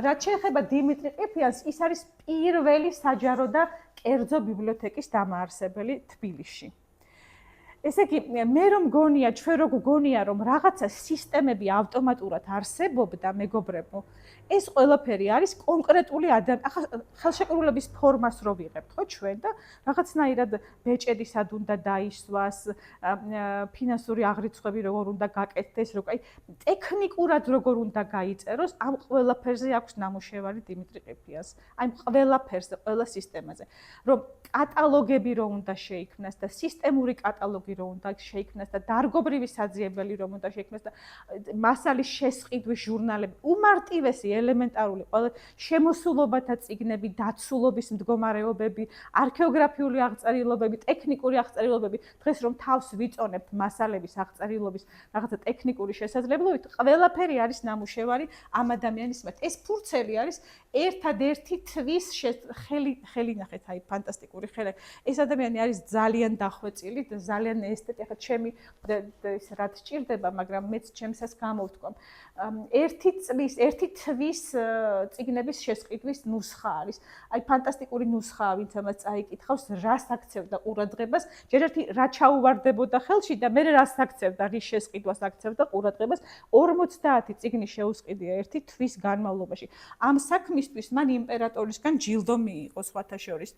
რაც შეეხება დიმიტრი ყიფიანს, ის არის პირველი საჯარო და კერძო ბიბლიოთეკის დამაარსებელი თბილისში. ესე იგი, მე რომ გონია, ჩვენ რო გგონია, რომ რაღაცა სისტემები ავტომატურად არსებობდა, მეგობრებო, ეს ყველაფერი არის კონკრეტული ხელშეკრულების ფორმას რო ვიღებთ, ხო, ჩვენ და რაღაცნაირად ბეჭედისად უნდა დაისვას, ფინანსური აღრიცხვები როგორ უნდა გაკეთდეს, როგორ აი ტექნიკურად როგორ უნდა გაიწეროს, ამ ყველაფერზე აქვს ნამუშევარი დიმიტრი ყიფიანს. აი ყველაფერზე, ყველა სისტემაზე. რომ კატალოგები რო უნდა შეიქმნას და სისტემური კატალოგი რო უნდა შეიქმნას და დარგობრივი საძიებელი რომ უნდა შეიქმნას და მასალის შესყიდვის ჟურნალები, უმარტივესი ელემენტარული ყველა შემოსულობათა წიგნები, დაცულობის მდგომარეობები, არქეოგრაფიული აღწერილობები, ტექნიკური აღწერილობები, დღეს რომ თავს ვიწონებთ მასალების აღწერილობის რაღაცა ტექნიკური შესაძლებლობით, ყველაფერი არის ნამუშევარი ამ ადამიანის მიმართ. ეს ფურცელი არის ერთადერთი თვის ხელი ნახეთ, აი ფანტასტიკური ხელი. ეს ადამიანი არის ძალიან დახვეწილი და ძალიან ესთეტი. ახლა ჩემი ის რაც ჭირდება, მაგრამ მეც ჩემსას გამოვთქვამ. ერთი თვის წიგნების შესყიდვის ნუსხა არის. აი ფანტასტიკური ნუსხაა, ვინც ამას წაიკითხავს, რას აქცევდა ყურადღებას, ჯერ ერთი რა ჩაუვარდებოდა ხელში და მე რას აქცევდა, რის შესყიდვას აქცევდა ყურადღებას. 50 წიგნი შეუსყიდია ერთი თვის განმავლობაში. ამ საქმისთვის მან იმპერატორისგან ჯილდო მიიღო, სხვათა შორის.